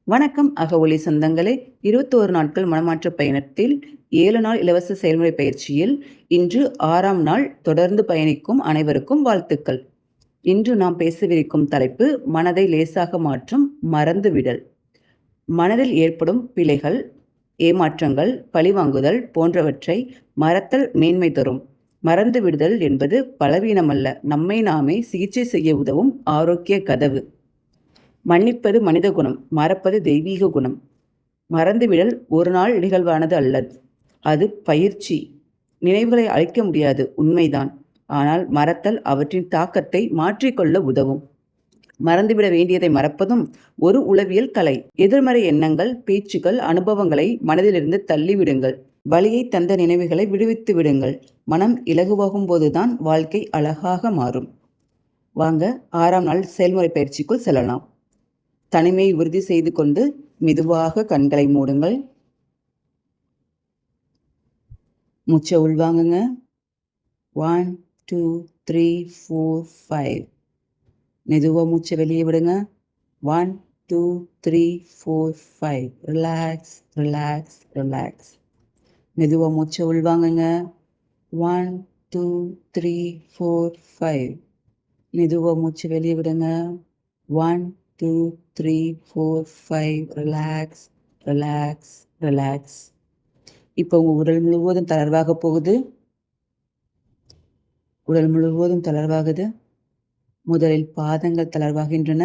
வணக்கம் அகவொலி சொந்தங்களே. 21 நாட்கள் மனமாற்ற பயணத்தில் 7 நாள் இலவச செயல்முறை பயிற்சியில் இன்று 6ஆம் நாள். தொடர்ந்து பயணிக்கும் அனைவருக்கும் வாழ்த்துக்கள். இன்று நாம் பேசவிருக்கும் தலைப்பு மனதை லேசாக மாற்றும் மறந்துவிடல். மனதில் ஏற்படும் பிழைகள், ஏமாற்றங்கள், பழிவாங்குதல் போன்றவற்றை மறத்தல் மேன்மை தரும். மறந்து விடுதல் என்பது பலவீனமல்ல, நம்மை நாமே சிகிச்சை செய்ய உதவும் ஆரோக்கிய கதவு. மன்னிப்பது மனித குணம், மறப்பது தெய்வீக குணம். மறந்துவிடல் ஒரு நாள் நிகழ்வானது அல்லது, அது பயிற்சி. நினைவுகளை அழிக்க முடியாது, உண்மைதான். ஆனால் மறத்தல் அவற்றின் தாக்கத்தை மாற்றிக்கொள்ள உதவும். மறந்துவிட வேண்டியதை மறப்பதும் ஒரு உளவியல் கலை. எதிர்மறை எண்ணங்கள், பேச்சுக்கள், அனுபவங்களை மனதிலிருந்து தள்ளிவிடுங்கள். வலியை தந்த நினைவுகளை விடுவித்து விடுங்கள். மனம் இலகுவாகும் போதுதான் வாழ்க்கை அழகாக மாறும். வாங்க 6ஆம் நாள் செயல்முறை பயிற்சிக்குள் செல்லலாம். தனிமையை உறுதி செய்து கொண்டு மெதுவாக கண்களை மூடுங்கள். மூச்சை உள்வாங்குங்க. 1 2 3 4 5. மெதுவாக மூச்சை வெளியே விடுங்க. 1 2 3 4 5. Relax relax relax. மெதுவாக மூச்சை உள்வாங்குங்க. 1 2 3 4 5. மெதுவாக மூச்சை வெளியே விடுங்க. 1 2 3 4 5. Relax relax relax. இப்போ உங்கள் உடல் முழுவதும் தளர்வாக போகுது. உடல் முழுவதும் தளர்வாகுது. முதலில் பாதங்கள் தளர்வாகின்றன.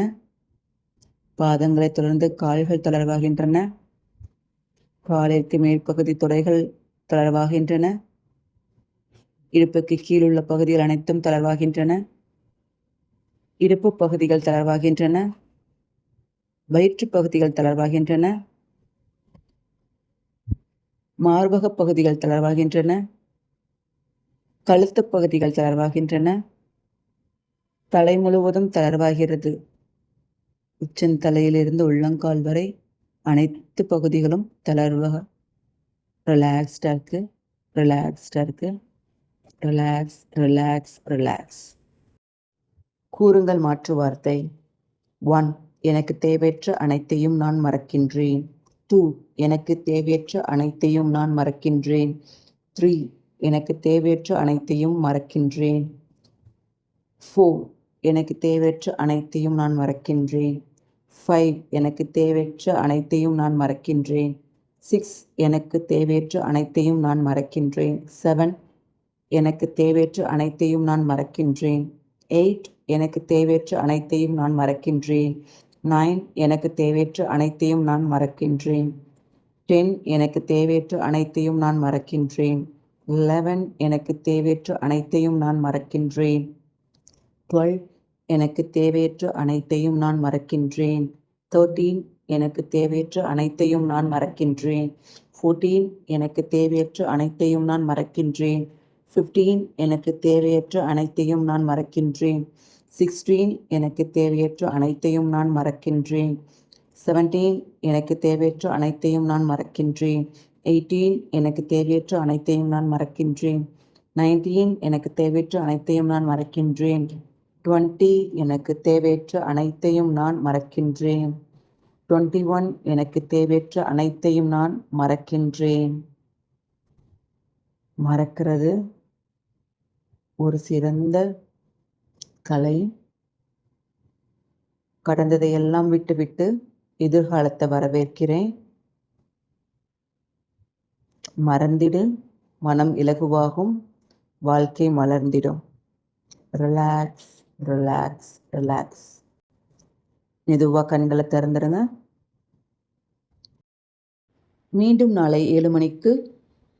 பாதங்களை தொடர்ந்து கால்கள் தளர்வாகின்றன. காலிற்கு மேற்பகுதி தொடைகள் தளர்வாகின்றன. இடுப்புக்கு கீழுள்ள பகுதிகள் அனைத்தும் தளர்வாகின்றன. இடுப்பு பகுதிகள் தளர்வாகின்றன. வயிற்று பகுதிகள் தளர்வாகின்றன. மார்பக பகுதிகள் தளர்வாகின்றன. கழுத்து பகுதிகள் தளர்வாகின்றன. தலை முழுவதும் தளர்வாகிறது. உச்சந்தலையிலிருந்து உள்ளங்கால் வரை அனைத்து பகுதிகளும் தளர்வாக ரிலாக்ஸ்டாக இருக்கு. ரிலாக்ஸ்டாக இருக்கு. Relax relax relax. கூறுங்கள் மாற்று வார்த்தை. 1. எனக்கு தேவையற்ற அனைத்தையும் நான் மறக்கின்றேன். 2. எனக்கு தேவையற்ற அனைத்தையும் நான் மறக்கின்றேன். 3. எனக்கு தேவையற்ற அனைத்தையும் மறக்கின்றேன். 4. எனக்கு தேவையற்ற அனைத்தையும் நான் மறக்கின்றேன். 5. எனக்கு தேவையற்ற அனைத்தையும் நான் மறக்கின்றேன். 6. எனக்கு தேவையற்ற அனைத்தையும் நான் மறக்கின்றேன். 7. எனக்கு தேவையற்ற அனைத்தையும் நான் மறக்கின்றேன். 8. எனக்கு தேவையற்ற அனைத்தையும் நான் மறக்கின்றேன். 9. எனக்கு தேவையற்ற அனைத்தையும் நான் மறக்கின்றேன். 10. எனக்கு தேவையற்ற அனைத்தையும் நான் மறக்கின்றேன். 11. எனக்கு தேவையற்ற அனைத்தையும் நான் மறக்கின்றேன். 12. எனக்கு தேவையற்ற அனைத்தையும் நான் மறக்கின்றேன். 13. எனக்கு தேவையற்ற அனைத்தையும் நான் மறக்கின்றேன். 14. எனக்கு தேவையற்ற அனைத்தையும் நான் மறக்கின்றேன். 15. எனக்கு தேவையற்ற அனைத்தையும் நான் மறக்கின்றேன். 16. எனக்கு தேவையற்ற அனைத்தையும் நான் மறக்கின்றேன். 17. எனக்கு தேவையற்ற அனைத்தையும் நான் மறக்கின்றேன். 18. எனக்கு தேவையற்ற அனைத்தையும் நான் மறக்கின்றேன். 19. எனக்கு தேவையற்ற அனைத்தையும் நான் மறக்கின்றேன். 20. எனக்கு தேவையற்ற அனைத்தையும் நான் மறக்கின்றேன். 21. எனக்கு தேவையற்ற அனைத்தையும் நான் மறக்கின்றேன். மறக்கிறது ஒரு சிறந்த கலை. கடந்ததை எல்லாம் விட்டுவிட்டு எதிர்காலத்தை வரவேற்கிறேன். மறந்திடு, மனம் இலகுவாகும், வாழ்க்கை மலர்ந்திடும். Relax relax relax. மெதுவாக கண்களை திறந்துடுங்க. மீண்டும் நாளை 7 மணிக்கு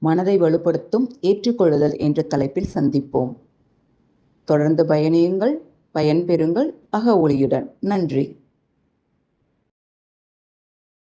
மனதை வலுப்படுத்தும் ஏற்றுக்கொள்ளுதல் என்ற தலைப்பில் சந்திப்போம். தொடர்ந்து பயணியுங்கள், பயன்பெறுங்கள் அகவொலியுடன். நன்றி.